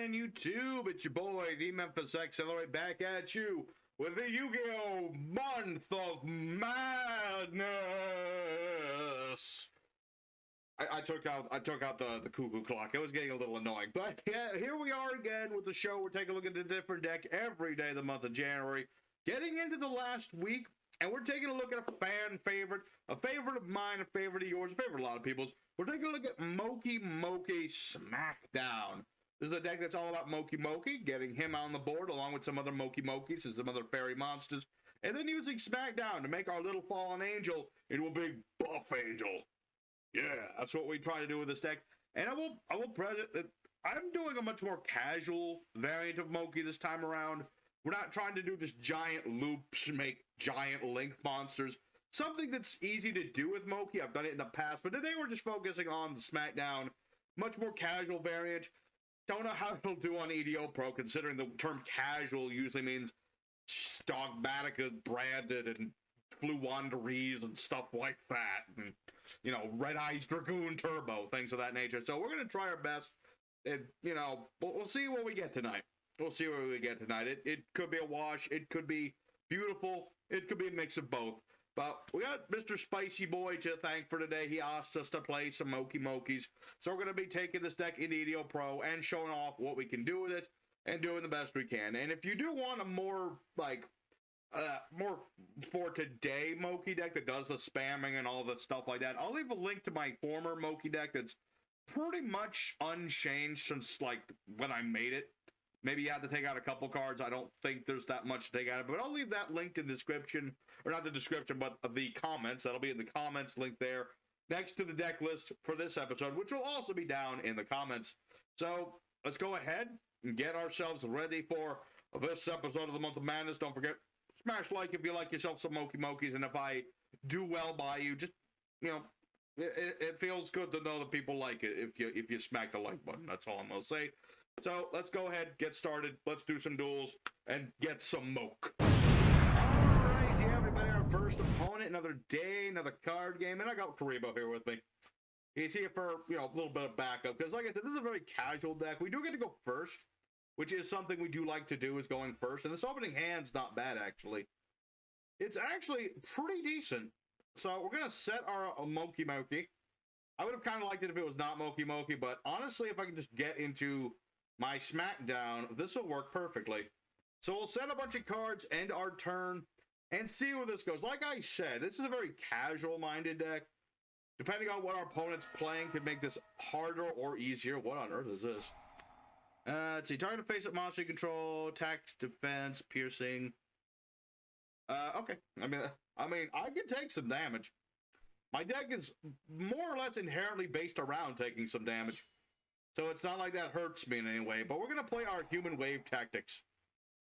again, YouTube. It's your boy, the Memphis Accelerate, back at you with the Yu-Gi-Oh! Month of Madness. I took out the cuckoo clock. It was getting a little annoying. But yeah, here we are again with the show. We're taking a look at a different deck every day of the month of January. Getting into the last week, and we're taking a look at a fan favorite, a favorite of mine, a favorite of yours, a favorite of a lot of people's. We're taking a look at Mokey Mokey Smackdown. This is a deck that's all about Mokey Mokey, getting him on the board along with some other Mokey Mokeys and some other fairy monsters, and then using Smackdown to make our little fallen angel into a big buff angel. Yeah, that's what we try to do with this deck. And I will present that I'm doing a much more casual variant of Mokey this time around. We're not trying to do just giant loops, make giant link monsters. Something that's easy to do with Mokey. I've done it in the past, but today we're just focusing on the Smackdown, much more casual variant. Don't know how it'll do on EDO Pro, considering the term casual usually means Dogmatica branded and Fluwanderies and stuff like that. And, you know, Red Eyes Dragoon Turbo, things of that nature. So we're going to try our best. And, you know, we'll see what we get tonight. We'll see what we get tonight. It could be a wash. It could be beautiful. It could be a mix of both. But we got Mr. Spicy Boy to thank for today. He asked us to play some Mokey Mokeys. So we're going to be taking this deck into EDO Pro and showing off what we can do with it and doing the best we can. And if you do want a more, like, more for today Mokey deck that does the spamming and all the stuff like that, I'll leave a link to my former Mokey deck that's pretty much unchanged since, like, when I made it. Maybe you have to take out a couple cards. I don't think there's that much to take out of it, but I'll leave that linked in the description, or not the description, but the comments. That'll be in the comments link there next to the deck list for this episode, which will also be down in the comments. So let's go ahead and get ourselves ready for this episode of the Month of Madness. Don't forget, smash like if you like yourself some Mokey Mokeys, and if I do well by you, just, you know, it feels good to know that people like it if you smack the like button. That's all I'm gonna say. So let's go ahead, get started. Let's do some duels and get some moke. Alright, yeah, everybody, our first opponent, another day, another card game, and I got Karibo here with me. He's here for, you know, a little bit of backup, because like I said, this is a very casual deck. We do get to go first, which is something we do like to do, is going first, and this opening hand's not bad, actually. It's actually pretty decent. So we're going to set our Mokey Mokey. I would have kind of liked it if it was not Mokey Mokey, but honestly, if I can just get into my Smackdown, this will work perfectly. So we'll set a bunch of cards, end our turn, and see where this goes. Like I said, this is a very casual-minded deck. Depending on what our opponent's playing, could make this harder or easier. What on earth is this? Let's see. Target face-up monster you control, attack, defense, piercing. Okay. I mean, I can take some damage. My deck is more or less inherently based around taking some damage. So it's not like that hurts me in any way. But we're going to play our human wave tactics.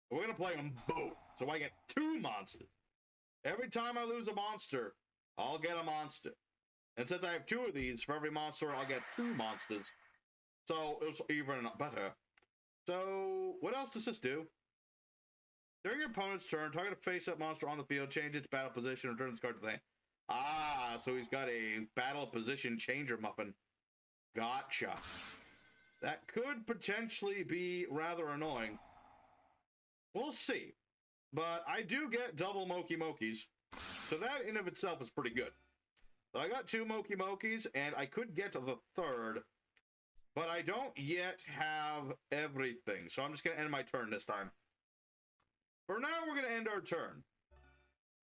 We're going to play them both. So I get 2 monsters. Every time I lose a monster, I'll get a monster. And since I have 2 of these, for every monster, I'll get 2 monsters. So it's even better. So what else does this do? During your opponent's turn, target a face-up monster on the field, change its battle position, return this card to the hand. Ah, so he's got a battle position changer muffin. Gotcha. That could potentially be rather annoying. We'll see. But I do get double Mokey Mokeys, so that in of itself is pretty good. So I got 2 Mokey Mokeys, and I could get to the 3rd, but I don't yet have everything. So I'm just going to end my turn this time. For now, we're going to end our turn.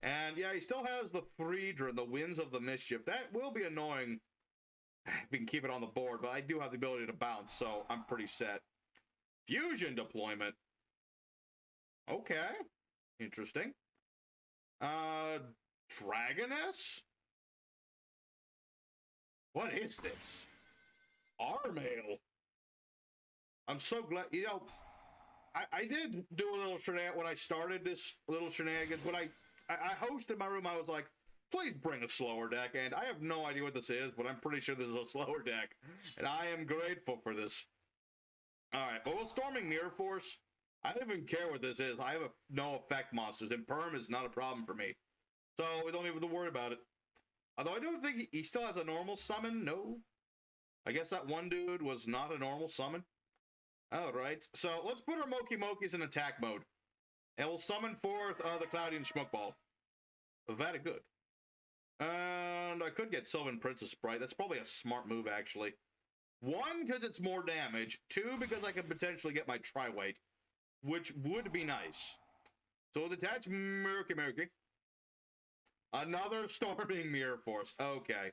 And yeah, he still has the Freedra, the Winds of the Mischief. That will be annoying. We can keep it on the board, but I do have the ability to bounce, so I'm pretty set. Fusion deployment. Okay. Interesting. Dragoness? What is this? Armail. I'm so glad, you know, I did do a little shenanigans when I started this little shenanigans. When I hosted my room, I was like, please bring a slower deck, and I have no idea what this is, but I'm pretty sure this is a slower deck, and I am grateful for this. Alright, well, Storming Mirror Force, I don't even care what this is. I have no effect monsters, and Perm is not a problem for me. So, we don't even have to worry about it. Although I don't think he still has a normal summon, no. I guess that one dude was not a normal summon. Alright, so let's put our Mokey Mokeys in attack mode. And we'll summon forth the Cloudian Schmuck Ball. Very good. And I could get Sylvan Princess Sprite. That's probably a smart move, actually. 1, because it's more damage. 2, because I could potentially get my Tri-Weight, which would be nice. So we'll detach Mokey Mokey. Another Storming Mirror Force. Okay.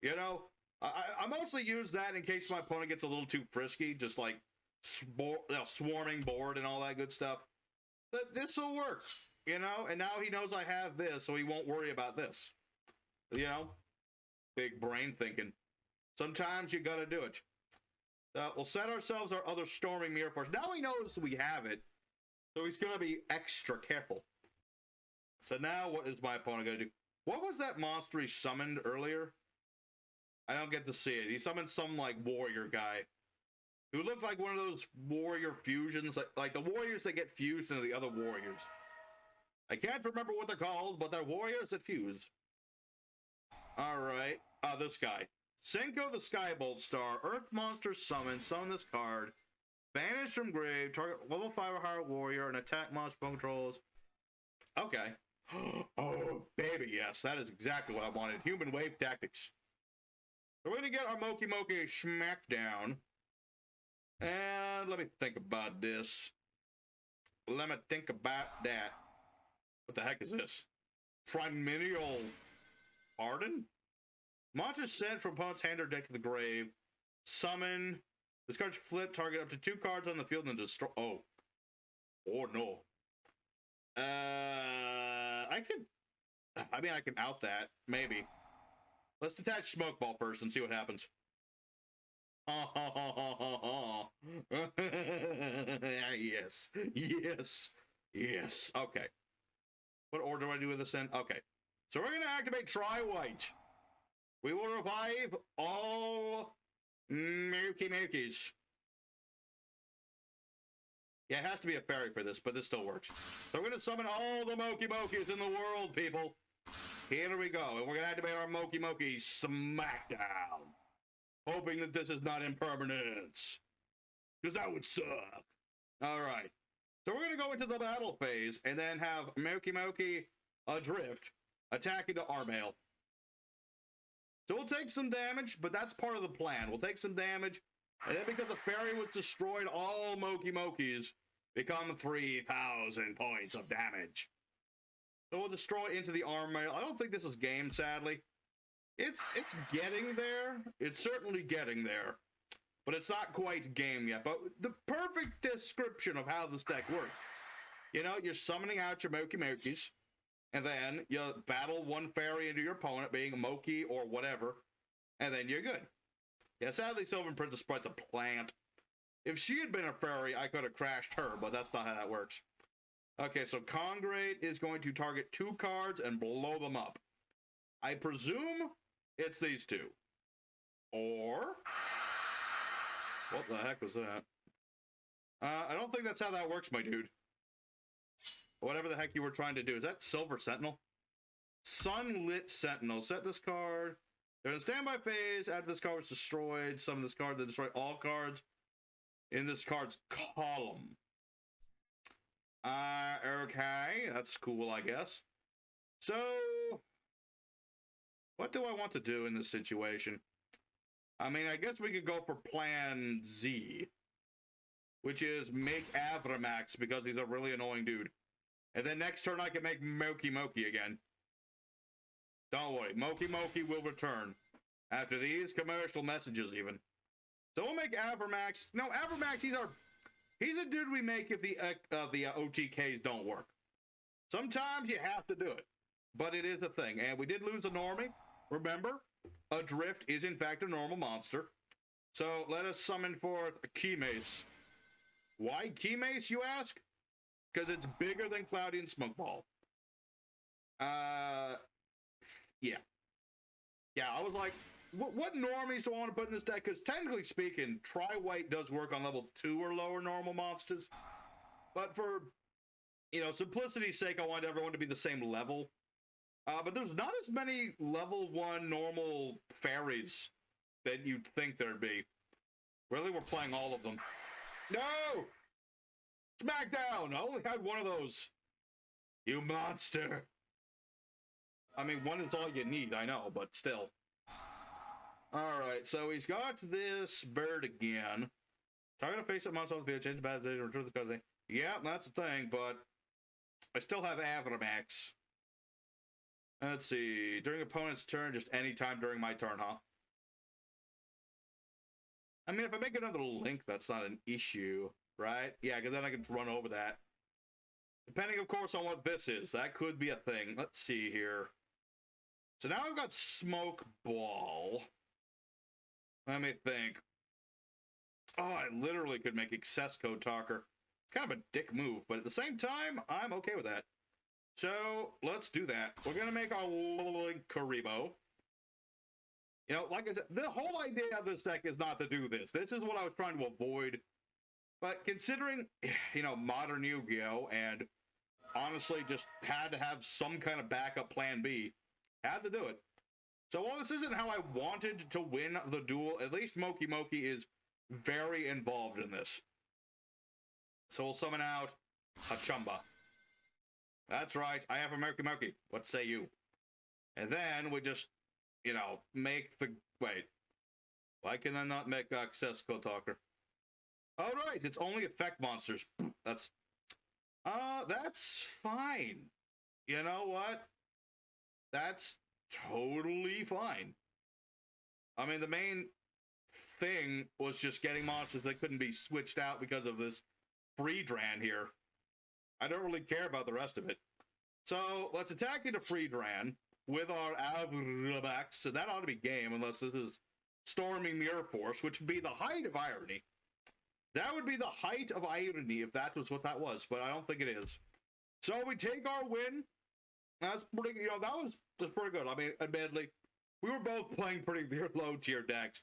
You know, I mostly use that in case my opponent gets a little too frisky, just like swarming board and all that good stuff. But this will work, you know? And now he knows I have this, so he won't worry about this. You know? Big brain thinking. Sometimes you gotta do it. We'll set ourselves our other Storming Mirror Force. Now he knows we have it, so he's gonna be extra careful. So now what is my opponent gonna do? What was that monster he summoned earlier? I don't get to see it. He summoned some, like, warrior guy who looked like one of those warrior fusions, like the warriors that get fused into the other warriors. I can't remember what they're called, but they're warriors that fuse. Alright. This guy. Senko the Skybolt Star. Earth monster summon. Summon this card. Banish from grave. Target level 5 or higher warrior and attack monster controls. Okay. Oh, baby, yes. That is exactly what I wanted. Human wave tactics. So we're going to get our Mokey Mokey Smackdown. And let me think about this. Let me think about that. What the heck is this? Primordial Pardon? Monster sent from opponent's hand or deck to the grave. Summon. This card's flip. Target up to 2 cards on the field and destroy. Oh. Oh, no. I mean, I can out that. Maybe. Let's detach Smoke Ball first and see what happens. Yes. Yes. Yes. Okay. What order do I do with this in? Okay. So we're going to activate Tri-White. We will revive all Mokey Mokeys. Yeah, it has to be a fairy for this, but this still works. So we're going to summon all the Mokey Mokeys in the world, people. Here we go. And we're going to activate our Mokey Mokey Smackdown. Hoping that this is not impermanence. Because that would suck. Alright. So we're going to go into the battle phase and then have Mokey Mokey Adrift attack into Armail. So we'll take some damage, but that's part of the plan. We'll take some damage, and then because the fairy was destroyed, all Mokey Mokeys become 3,000 points of damage. So we'll destroy into the Armail. I don't think this is game, sadly. It's getting there. It's certainly getting there. But it's not quite game yet. But the perfect description of how this deck works. You know, you're summoning out your Mokey Mokeys. And then you battle one fairy into your opponent, being a Mokey or whatever. And then you're good. Yeah, sadly, Sylvan Princess Sprite's a plant. If she had been a fairy, I could have crashed her. But that's not how that works. Okay, so Congrate is going to target 2 cards and blow them up. I presume it's these 2. Or... what the heck was that? I don't think that's how that works, my dude. Whatever the heck you were trying to do. Is that Silver Sentinel? Sunlit Sentinel. Set this card. They're in standby phase. After this card was destroyed, summon this card to destroy all cards in this card's column. Okay. That's cool, I guess. So, what do I want to do in this situation? I mean, I guess we could go for Plan Z, which is make Avramax because he's a really annoying dude. And then next turn I can make Mokey Mokey again. Don't worry, Mokey Mokey will return. After these commercial messages even. So we'll make Avramax. No, Avramax, he's a dude we make if the OTKs don't work. Sometimes you have to do it. But it is a thing. And we did lose a normie. Remember, Adrift is in fact a normal monster. So let us summon forth a Key Mace. Why Key Mace, you ask? Because it's bigger than Cloudian Smoke Ball. Yeah. Yeah, I was like, what normies do I want to put in this deck? Because technically speaking, Tri-White does work on level 2 or lower normal monsters. But for, simplicity's sake, I want everyone to be the same level. But there's not as many level 1 normal fairies that you'd think there'd be. Really, we're playing all of them. No! Smackdown! I only had one of those. You monster. I mean, one is all you need, I know, but still. Alright, so he's got this bird again. Target a face-up monster on the field, change the bad decision, return the card thing. Yeah, that's the thing, but I still have Avramax. Let's see. During opponent's turn, just any time during my turn, huh? I mean, if I make another link, that's not an issue, right? Yeah, because then I can run over that. Depending, of course, on what this is. That could be a thing. Let's see here. So now I've got Smoke Ball. Let me think. Oh, I literally could make Excess Code Talker. It's kind of a dick move, but at the same time, I'm okay with that. So, let's do that. We're going to make our Link Karibo. You know, like I said, the whole idea of this deck is not to do this. This is what I was trying to avoid. But considering, you know, modern Yu-Gi-Oh! And honestly just had to have some kind of backup plan B, had to do it. So while this isn't how I wanted to win the duel, at least Mokey Mokey is very involved in this. So we'll summon out a Chumba. That's right, I have a Mokey Mokey. What say you? And then we just, you know, make the... Wait. Why can I not make Access Code Talker? Oh, right, it's only effect monsters. That's fine. You know what? That's totally fine. I mean, the main thing was just getting monsters that couldn't be switched out because of this free Dran here. I don't really care about the rest of it. So, let's attack into free Dran with our Avrabax. So that ought to be game, unless this is Storming Mirror Force, which would be the height of irony. That would be the height of irony if that was what that was, but I don't think it is. So we take our win. That's pretty, you know, that's pretty good. I mean, admittedly, we were both playing pretty low tier decks,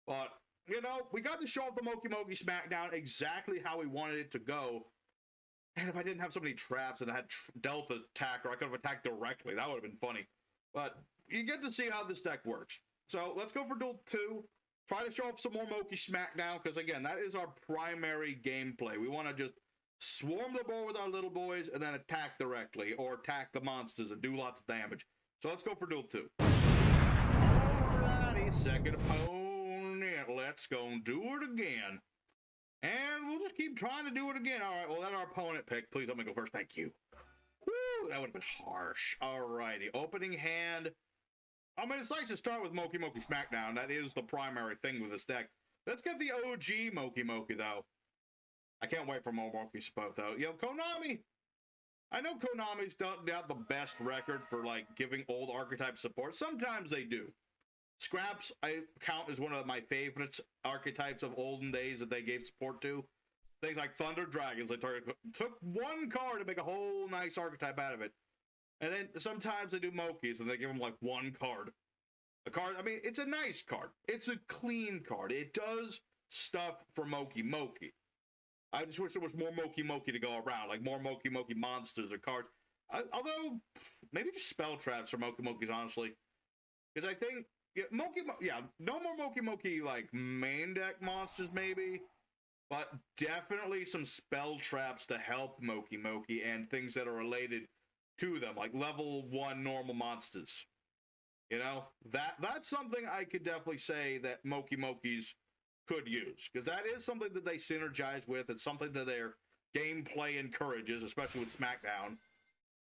but, you know, we got to show off the Mokey Mokey Smackdown exactly how we wanted it to go. And if I didn't have so many traps and I had dealt the attacker, I could have attacked directly. That would have been funny. But you get to see how this deck works. So let's go for Duel 2. Try to show off some more Mokey Smackdown, because again, that is our primary gameplay. We want to just swarm the board with our little boys and then attack directly, or attack the monsters and do lots of damage. So let's go for Duel 2. Alrighty, second opponent. Let's go and do it again. And we'll just keep trying to do it again. Alright, well, let our opponent pick. Please let me go first. Thank you. Woo, that would have been harsh. Alrighty, opening hand. I mean, it's nice to start with Mokey Mokey Smackdown. That is the primary thing with this deck. Let's get the OG Mokey Mokey, though. I can't wait for more Mokey Spoke, though. You know, Konami. I know Konami's don't have the best record for, like, giving old archetype support. Sometimes they do. Scraps, I count as one of my favorite archetypes of olden days that they gave support to. Things like Thunder Dragons. They took one card to make a whole nice archetype out of it. And then sometimes they do Mokeys and they give them like one card. A card, I mean, it's a nice card. It's a clean card. It does stuff for Mokey Mokey. I just wish there was more Mokey Mokey to go around, like more Mokey Mokey monsters or cards. Although, maybe just spell traps for Mokey Mokeys, honestly. Because I think, yeah, no more Mokey Mokey, like, main deck monsters, maybe. But definitely some spell traps to help Mokey Mokey and things that are related to them, like level 1 normal monsters. You know, that's something I could definitely say that Mokey Mokeys could use, because that is something that they synergize with. It's something that their gameplay encourages, especially with Smackdown.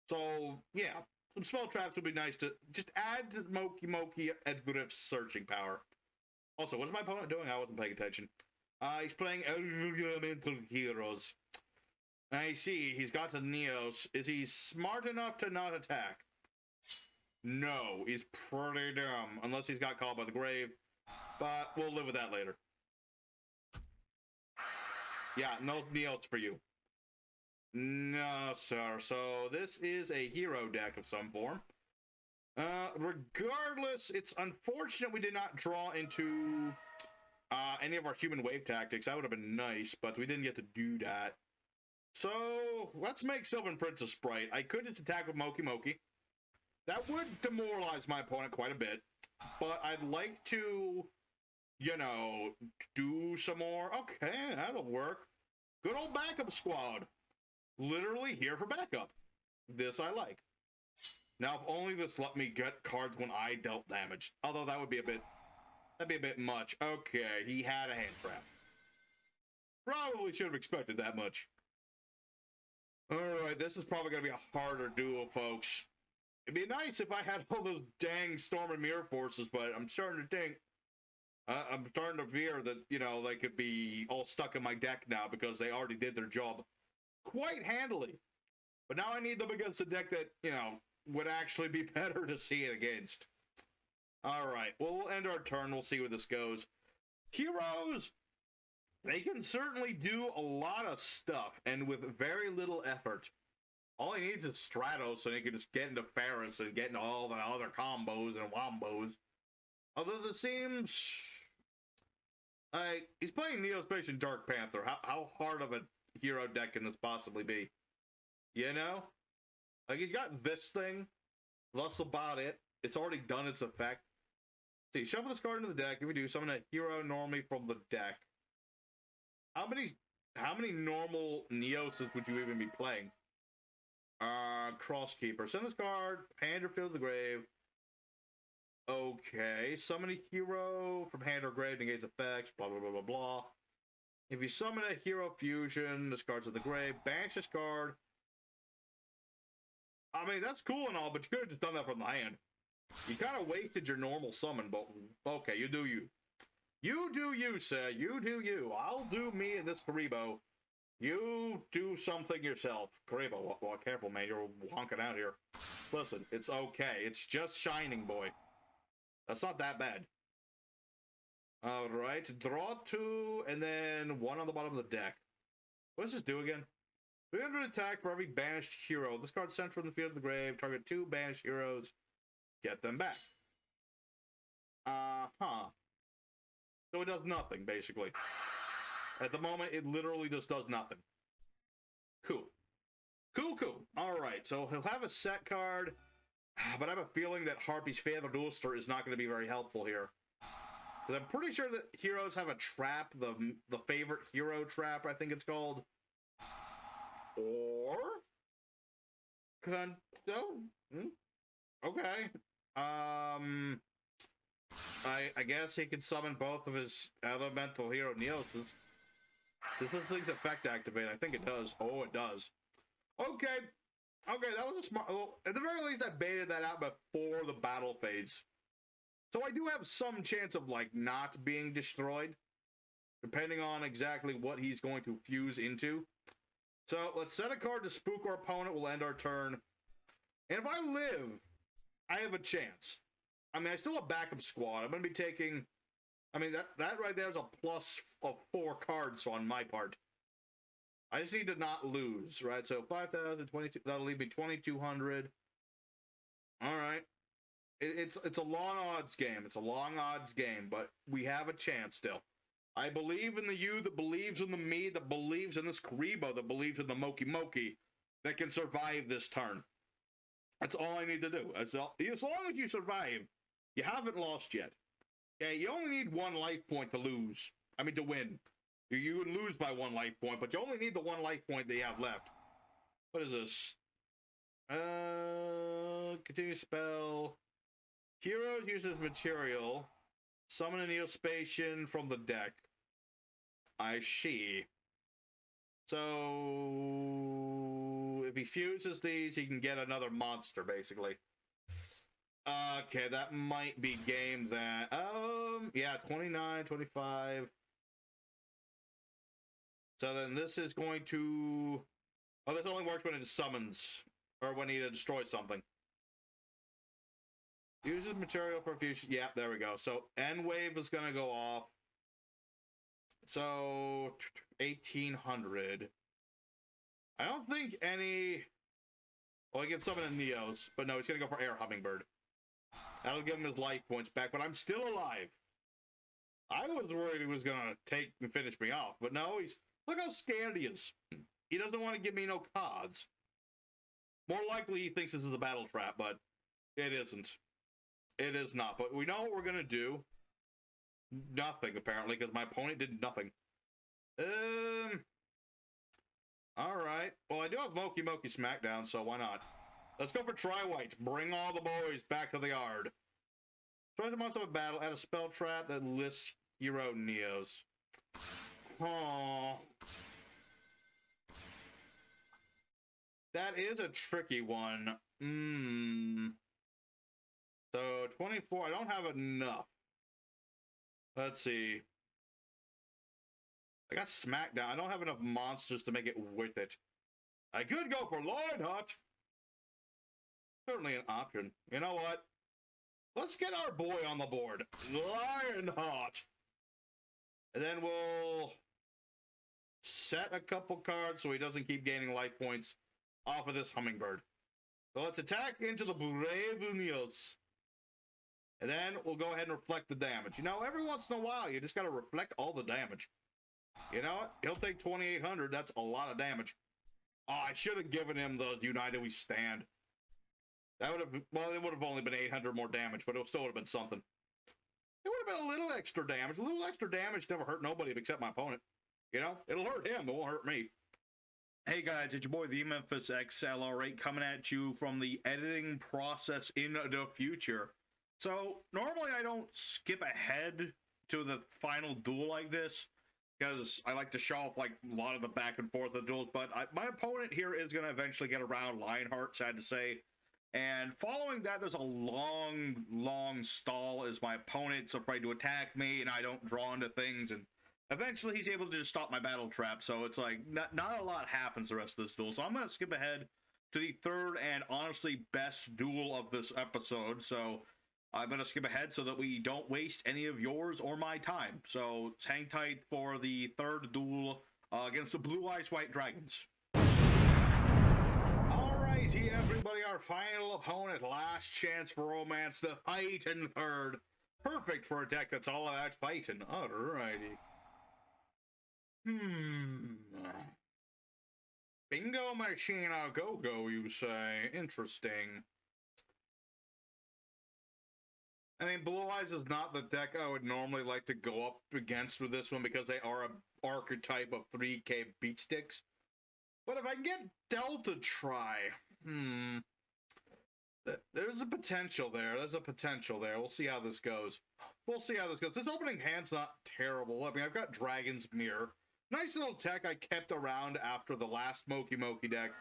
So, yeah, some spell traps would be nice to just add to Mokey Mokey Edgrif's searching power. Also, what is my opponent doing? I wasn't paying attention. He's playing Elemental Heroes. I see, he's got some Neos. Is he smart enough to not attack? No, he's pretty dumb. Unless he's got called by the grave. But we'll live with that later. Yeah, no Neos for you. No, sir. So this is a hero deck of some form. Regardless, it's unfortunate we did not draw into any of our human wave tactics. That would have been nice, but we didn't get to do that. So, let's make Sylvan Prince a Sprite. I could just attack with Mokey Mokey. That would demoralize my opponent quite a bit. But I'd like to, you know, do some more. Okay, that'll work. Good old backup squad. Literally here for backup. This I like. Now, if only this let me get cards when I dealt damage. Although that would be a bit... That'd be a bit much. Okay, he had a hand trap. Probably should have expected that much. Alright, this is probably going to be a harder duel, folks. It'd be nice if I had all those dang Storm and Mirror forces, but I'm starting to think... I'm starting to fear that, you know, they could be all stuck in my deck now because they already did their job quite handily. But now I need them against a deck that, you know, would actually be better to see it against. Alright, well, we'll end our turn. We'll see where this goes. Heroes! They can certainly do a lot of stuff, and with very little effort. All he needs is Stratos, and he can just get into Ferris and get into all the other combos and wombos. Although this seems... he's playing Neo-spacian Dark Panther. How hard of a hero deck can this possibly be? You know? Like, he's got this thing. That's about it. It's already done its effect. See, shuffle this card into the deck. If we do, summon a hero normally from the deck. How many normal Neoses would you even be playing? Crosskeeper. Send this card, hand or field to the grave. Okay, summon a hero from hand or grave, negates effects, blah, blah, blah, blah, blah. If you summon a hero fusion, this card's in the grave, banish this card. I mean, that's cool and all, but you could have just done that from the hand. You kind of wasted your normal summon, but okay, you do you. You do you, sir. You do you. I'll do me in this Karibo. You do something yourself. Karibo, well, careful, man. You're wonking out here. Listen, it's okay. It's just Shining Boy. That's not that bad. Alright, draw 2, and then 1 on the bottom of the deck. What does this do again? 300 attack for every banished hero. This card sent from the field to the grave. Target 2 banished heroes. Get them back. So it does nothing, basically. At the moment, it literally just does nothing. Cool. Cool, cool. Alright, so he'll have a set card, but I have a feeling that Harpy's Feather Duelster is not going to be very helpful here. Because I'm pretty sure that heroes have a trap, the favorite hero trap, I think it's called. Or... Okay. I guess he can summon both of his elemental hero Neoses. Does this thing's effect activate? I think it does. Oh, it does. Okay. Okay, that was a smart... Well, at the very least, I baited that out before the battle phase. So I do have some chance of, like, not being destroyed. Depending on exactly what he's going to fuse into. So, let's set a card to spook our opponent. We'll end our turn. And if I live, I have a chance. I mean, I still have backup squad. I'm going to be taking... I mean, that right there is a plus of 4 cards on my part. I just need to not lose, right? So 5,000, 22, that'll leave me 2,200. All right. It's a long odds game. It's a long odds game, but we have a chance still. I believe in the you that believes in the me, that believes in this Karibo, that believes in the Mokey Mokey, that can survive this turn. That's all I need to do. As long as you survive, you haven't lost yet. Okay, you only need 1 life point to lose. I mean, to win. You would lose by 1 life point, but you only need the 1 life point that you have left. What is this? Continue spell. Heroes uses material. Summon a Neo-spacian from the deck. I see. So... if he fuses these, he can get another monster, basically. Okay, that might be game then. Yeah, 29, 25. So then this is going to... Oh, this only works when it summons. Or when he destroys something. Uses material for fusion. Yeah, there we go. So N-Wave is going to go off. So 1,800. I don't think any... Well, he can summon a Neos. But no, he's going to go for Air Hummingbird. That'll give him his life points back. But I'm still alive. I was worried he was going to take and finish me off. But no, he's... Look how scared he is. He doesn't want to give me no cards. More likely he thinks this is a battle trap, but it isn't. It is not. But we know what we're going to do. Nothing, apparently, because my opponent did nothing. Alright. Well, I do have Mokey Mokey Smackdown, so why not? Let's go for Tri-White. Bring all the boys back to the yard. Try the monster of a battle, add a spell trap that lists hero Neos. Oh. That is a tricky one. So 24, I don't have enough. Let's see. I got Smackdown. I don't have enough monsters to make it worth it. I could go for Lionheart. Certainly an option. You know what? Let's get our boy on the board. Lionheart. And then we'll set a couple cards so he doesn't keep gaining life points off of this hummingbird. So let's attack into the Brave Neos. And then we'll go ahead and reflect the damage. You know, every once in a while, you just got to reflect all the damage. You know what? He'll take 2,800. That's a lot of damage. Oh, I should have given him the United We Stand. That would have, well, it would have only been 800 more damage, but it still would have been something. It would have been a little extra damage. A little extra damage never hurt nobody except my opponent. You know, it'll hurt him, it won't hurt me. Hey guys, it's your boy, the Memphis XLR8, coming at you from the editing process in the future. So, normally I don't skip ahead to the final duel like this, because I like to show off like a lot of the back and forth of duels, but my opponent here is going to eventually get around Lionheart, sad to say. And following that, there's a long stall as my opponent's afraid to attack me, and I don't draw into things, and eventually he's able to just stop my battle trap, so it's like, not a lot happens the rest of this duel. So I'm going to skip ahead to the third and honestly best duel of this episode, so I'm going to skip ahead so that we don't waste any of yours or my time. So hang tight for the third duel against the Blue Eyes White Dragons. Alrighty, everybody, our final opponent, last chance for romance, the fight in third. Perfect for a deck that's all about fighting. Alrighty. Bingo machine go-go, you say. Interesting. I mean, Blue Eyes is not the deck I would normally like to go up against with this one because they are an archetype of 3K beat sticks. But if I can get Delta Try, there's a potential there. There's a potential there. We'll see how this goes. This opening hand's not terrible. I mean, I've got Dragon's Mirror. Nice little tech I kept around after the last Mokey Mokey deck.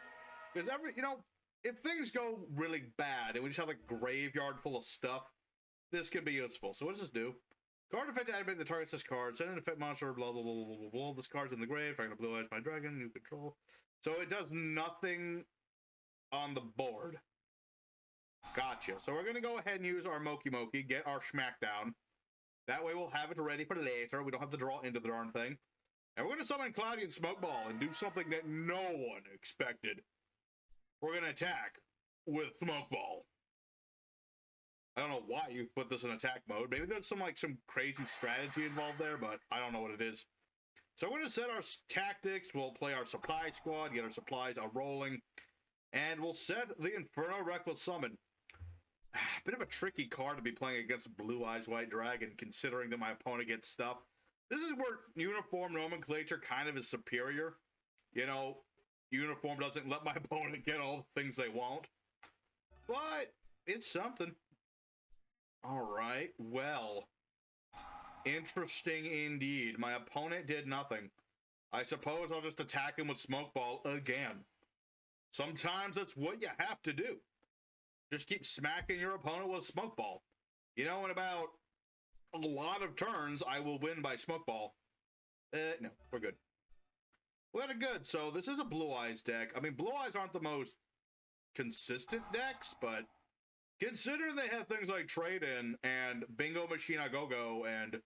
Because if things go really bad and we just have a graveyard full of stuff, this could be useful. So what does this do? Card effect to activate the target's this card. Send an effect monster, blah, blah, blah, blah, blah, blah. This card's in the grave. Trying to Blue Eyes my dragon, new control. So it does nothing on the board. Gotcha. So we're going to go ahead and use our Mokey Mokey, get our Smackdown. That way we'll have it ready for later. We don't have to draw into the darn thing. And we're going to summon Cloudy and Smokeball and do something that no one expected. We're going to attack with Smokeball. I don't know why you put this in attack mode. Maybe there's some crazy strategy involved there, but I don't know what it is. So we're going to set our tactics. We'll play our supply squad, get our supplies rolling, and we'll set the Inferno Reckless Summon. Bit of a tricky card to be playing against Blue Eyes White Dragon, considering that my opponent gets stuff. This is where Uniform Nomenclature kind of is superior. You know, Uniform doesn't let my opponent get all the things they want. But it's something. Alright, well. Interesting indeed. My opponent did nothing. I suppose I'll just attack him with Smokeball again. Sometimes that's what you have to do. Just keep smacking your opponent with Smokeball. You know, in about a lot of turns, I will win by Smokeball. No, we're good. We're good. So this is a Blue Eyes deck. I mean, Blue Eyes aren't the most consistent decks, but considering they have things like Trade-In and Bingo Machine a Go-Go and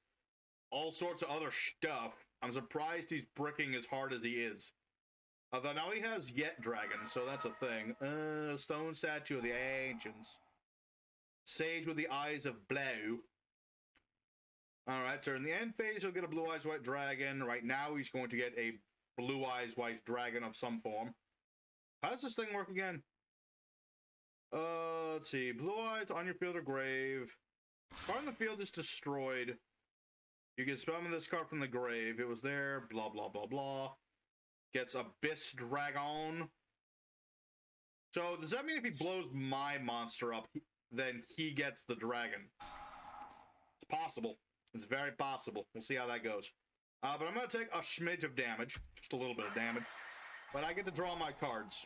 all sorts of other stuff, I'm surprised he's bricking as hard as he is. Although now he has Yet Dragon, so that's a thing. Stone Statue of the Ancients. Sage with the Eyes of Blue. Alright, so in the end phase, he'll get a Blue Eyes White Dragon. Right now, he's going to get a Blue Eyes White Dragon of some form. How does this thing work again? Let's see. Blue Eyes on your field or grave. Card in the field is destroyed. You can summon this card from the grave. It was there. Blah, blah, blah, blah. gets Abyss Dragon. So does that mean if he blows my monster up, then he gets the dragon? It's possible. It's very possible. We'll see how that goes. But I'm going to take a smidge of damage. Just a little bit of damage. But I get to draw my cards.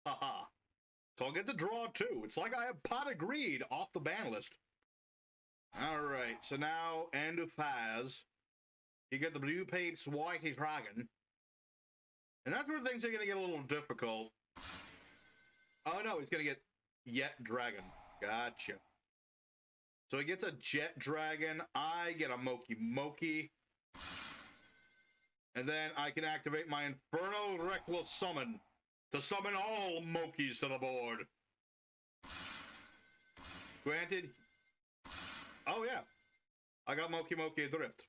Haha. So I'll get to draw two. It's like I have Pot of Greed off the ban list. Alright, so now end of phase. You get the blue paid whitey dragon. And that's where things are going to get a little difficult. Oh no, he's going to get Yet Dragon. Gotcha. So he gets a Jet Dragon. I get a Mokey Mokey. And then I can activate my Infernal Reckless Summon to summon all Mokeys to the board. Granted. Oh yeah. I got Mokey Mokey Adrift.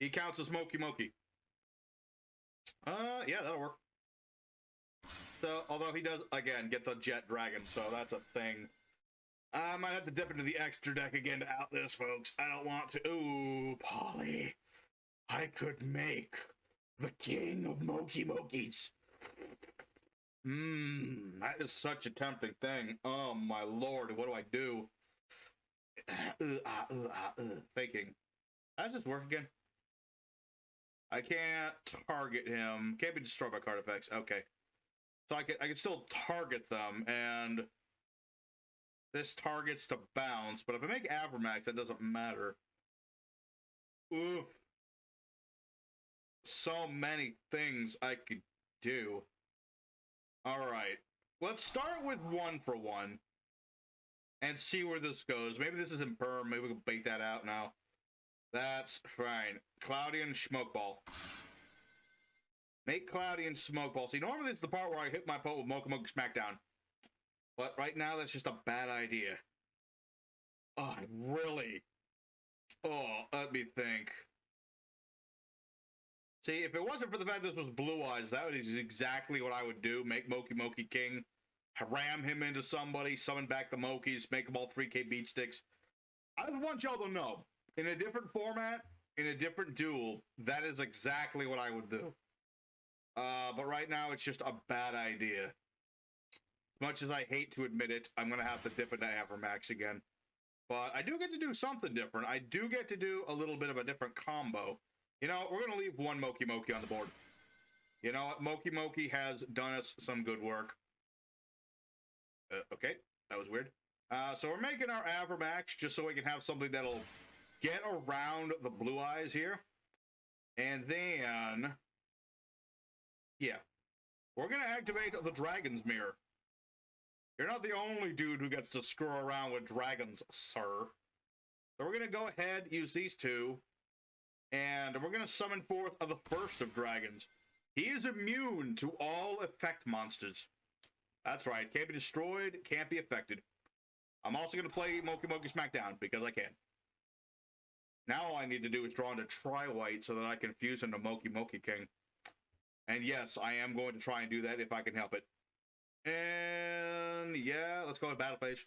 He counts as Mokey Mokey. Yeah, that'll work. So, although he does, again, get the Jet Dragon, so that's a thing. I might have to dip into the extra deck again to out this, folks. I don't want to. Ooh, Polly. I could make the king of Mokey Mokeys. That is such a tempting thing. Oh, my lord, what do I do? Faking. How does this work again? I can't target him. Can't be destroyed by card effects. Okay. So I can still target them, and this targets to bounce, but if I make Avermax, that doesn't matter. Oof. So many things I could do. Alright. Let's start with 1-for-1 and see where this goes. Maybe this isn't perm. Maybe we can bait that out now. That's fine. Cloudian Smokeball. Make Cloudian Smokeball. See, normally it's the part where I hit my opponent with Mokey Mokey Smackdown. But right now, that's just a bad idea. Oh, really? Oh, let me think. See, if it wasn't for the fact this was Blue Eyes, that is exactly what I would do. Make Mokey Mokey King. Ram him into somebody. Summon back the Mokeys. Make them all 3K beat sticks. I want y'all to know. In a different format, in a different duel, that is exactly what I would do. But right now, it's just a bad idea. As much as I hate to admit it, I'm going to have to dip into Avermax again. But I do get to do something different. I do get to do a little bit of a different combo. You know, we're going to leave one Mokey Mokey on the board. You know what? Mokey Mokey has done us some good work. Okay, that was weird. So we're making our Avermax just so we can have something that'll get around the Blue Eyes here. And then... yeah. We're going to activate the Dragon's Mirror. You're not the only dude who gets to screw around with dragons, sir. So we're going to go ahead, use these two, and we're going to summon forth the first of dragons. He is immune to all effect monsters. That's right, can't be destroyed, can't be affected. I'm also going to play Mokey Mokey Smackdown, because I can. Now all I need to do is draw into Tri-White so that I can fuse into Mokey Mokey King. And yes, I am going to try and do that if I can help it. And yeah, let's go to battle phase.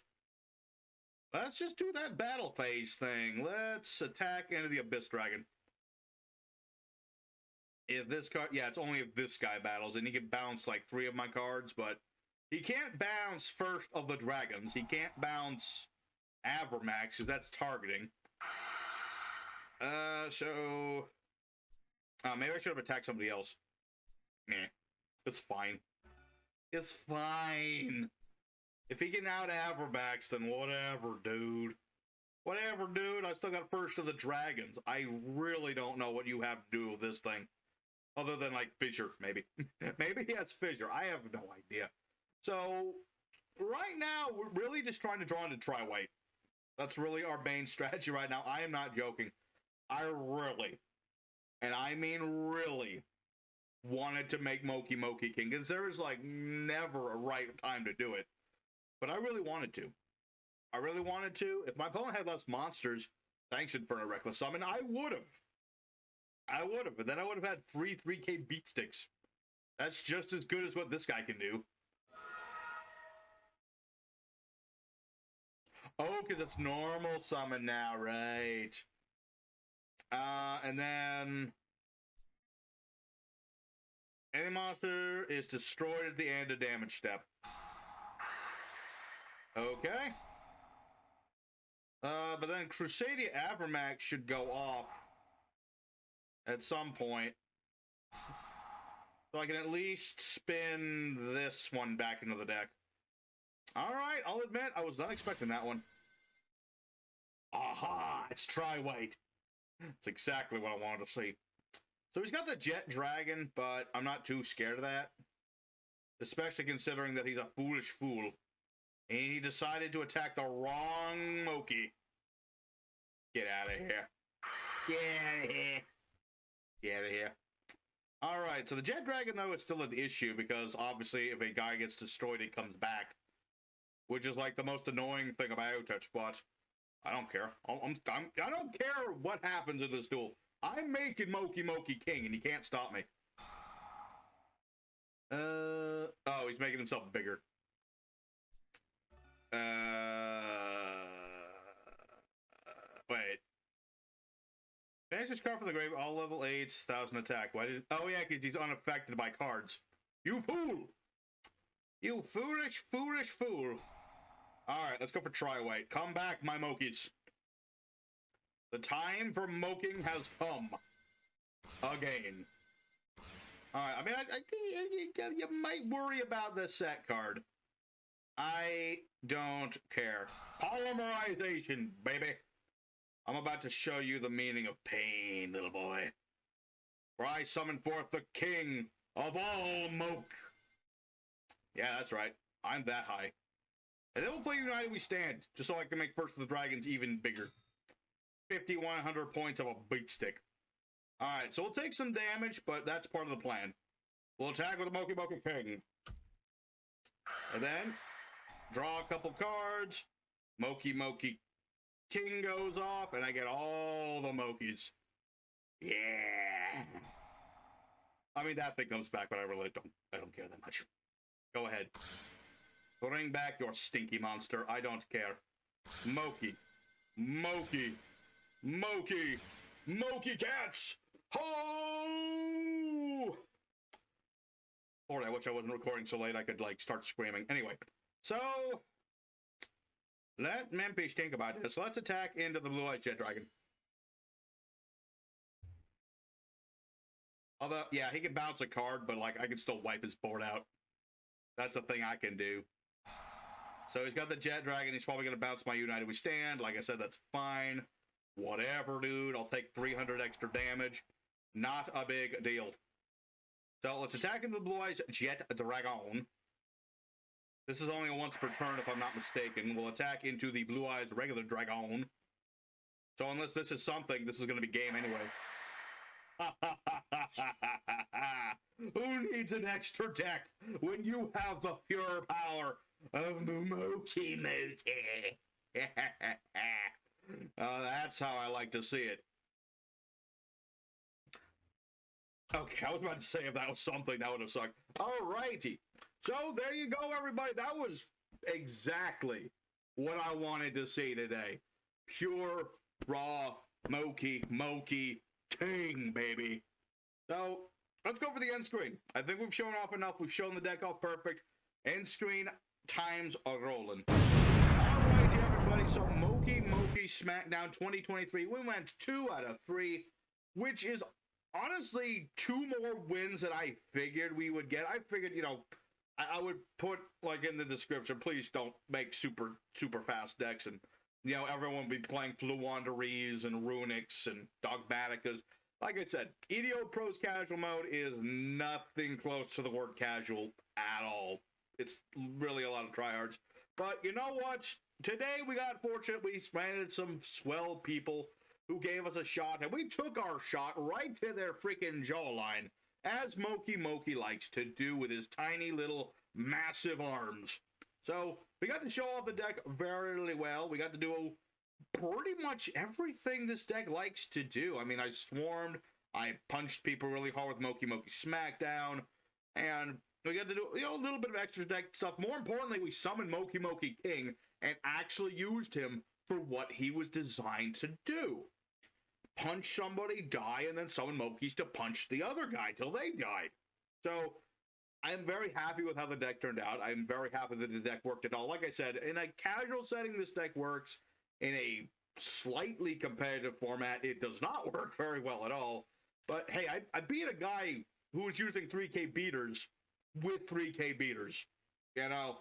Let's just do that battle phase thing. Let's attack into the Abyss Dragon. If this card, yeah, it's only if this guy battles, and he can bounce like 3 of my cards, but he can't bounce first of the dragons. He can't bounce Avermax, because that's targeting. So maybe I should have attacked somebody else. Meh. It's fine. It's fine. If he can out Avermax, then whatever, dude. Whatever, dude. I still got first of the dragons. I really don't know what you have to do with this thing. Other than, like, fissure, maybe. Maybe he has fissure. I have no idea. So, right now, we're really just trying to draw into Tri-White. That's really our main strategy right now. I am not joking. I really, and I mean really, wanted to make Mokey Mokey King, because there is, like, never a right time to do it. But I really wanted to. I really wanted to. If my opponent had less monsters, thanks Infernal Reckless Summon, I would have. I would have, but then I would have had free 3K beat sticks. That's just as good as what this guy can do. Oh, because it's normal summon now, right? And then... Any monster is destroyed at the end of damage step. Okay. But then Crusadia Avramax should go off at some point. So I can at least spin this one back into the deck. Alright, I'll admit, I was not expecting that one. Aha! It's Tri-White. It's exactly what I wanted to see. So he's got the Jet Dragon, but I'm not too scared of that. Especially considering that he's a foolish fool. And he decided to attack the wrong Mokey. Get out of here. Get out of here. Get out of here. Alright, so the Jet Dragon, though, is still an issue because, obviously, if a guy gets destroyed, it comes back. Which is, like, the most annoying thing about it, but I don't care. I don't care what happens in this duel. I'm making Mokey Mokey King, and you can't stop me. Oh, he's making himself bigger. Wait. Banish this card from the grave, all level 8s, 1,000 attack. Why did? Oh yeah, because he's unaffected by cards. You fool! You foolish, foolish fool. Alright, let's go for Tri-White. Come back, my Mokies. The time for moking has come. Again. Alright, I mean, I think you might worry about this set card. I don't care. Polymerization, baby. I'm about to show you the meaning of pain, little boy. For I summon forth the king of all Moke. Yeah, that's right. I'm that high. And then we'll play United We Stand, just so I can make First of the Dragons even bigger. 5,100 points of a beat stick. Alright, so we'll take some damage, but that's part of the plan. We'll attack with a Mokey Mokey King. And then, draw a couple cards. Mokey Mokey King goes off, and I get all the Mokies. Yeah! I mean, that thing comes back, but I really don't care that much. Go ahead. Bring back your stinky monster. I don't care. Mokey. Mokey. Mokey. Mokey cats! Ho! Or I wish I wasn't recording so late I could, like, start screaming. Anyway, so let Mempish think about this. Let's attack into the Blue-Eyed Jet Dragon. Although, yeah, he can bounce a card, but, like, I can still wipe his board out. That's a thing I can do. So he's got the Jet Dragon. He's probably going to bounce my United We Stand. Like I said, that's fine. Whatever, dude. I'll take 300 extra damage. Not a big deal. So let's attack into the Blue Eyes Jet Dragon. This is only a once per turn, if I'm not mistaken. We'll attack into the Blue Eyes regular Dragon. So unless this is something, this is going to be game anyway. Who needs an extra deck when you have the pure power of the Mokey Mokey? That's how I like to see it. Okay, I was about to say if that was something, that would have sucked. Alrighty. So there you go, everybody. That was exactly what I wanted to see today. Pure, raw, Mokey Mokey King, baby. So let's go for the end screen. I think we've shown off enough. We've shown the deck off perfect. End screen times are rolling. Alrighty, everybody. So Mokey Mokey Smackdown 2023. We went 2 out of 3, which is honestly 2 more wins than I figured we would get. I figured, you know, I would put, like, in the description, please don't make super fast decks, and, you know, everyone will be playing Fluwanderees and Runics and Dogmaticas. Like I said, EDO Pro's casual mode is nothing close to the word casual at all. It's really a lot of tryhards. But you know what? Today we got fortunate. We ran into some swell people who gave us a shot, and we took our shot right to their freaking jawline, as Mokey Mokey likes to do with his tiny little massive arms. So we got to show off the deck very, really well. We got to do pretty much everything this deck likes to do. I mean, I swarmed, I punched people really hard with Mokey Mokey Smackdown, and we got to do, you know, a little bit of extra deck stuff. More importantly, we summoned Mokey Mokey King and actually used him for what he was designed to do. Punch somebody, die, and then summon Mokies to punch the other guy till they died. So I am very happy with how the deck turned out. I'm very happy that the deck worked at all. Like I said, in a casual setting, this deck works. In a slightly competitive format, it does not work very well at all. But hey, I beat a guy who was using 3K beaters with 3K beaters. You know,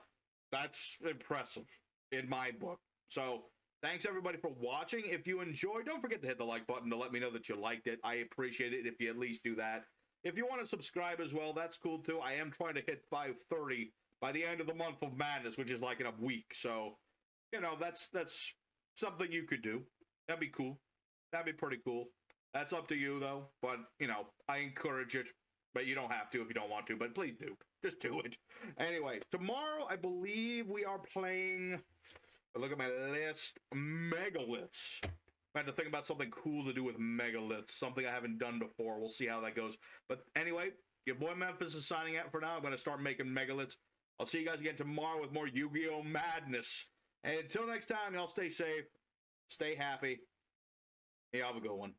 that's impressive in my book. So thanks everybody for watching. If you enjoyed, don't forget to hit the like button to let me know that you liked it. I appreciate it if you at least do that. If you want to subscribe as well, that's cool too. I am trying to hit 530 by the end of the month of madness, which is like in a week. So, you know, that's something you could do. That'd be cool. That'd be pretty cool. That's up to you though. But, you know, I encourage it. But you don't have to if you don't want to. But please do. Just do it. Anyway, tomorrow I believe we are playing... Look at my list. Megaliths. I had to think about something cool to do with megaliths. Something I haven't done before. We'll see how that goes. But anyway, your boy Memphis is signing out for now. I'm going to start making megaliths. I'll see you guys again tomorrow with more Yu-Gi-Oh! Madness. And until next time, y'all stay safe. Stay happy. Hey, have a good one.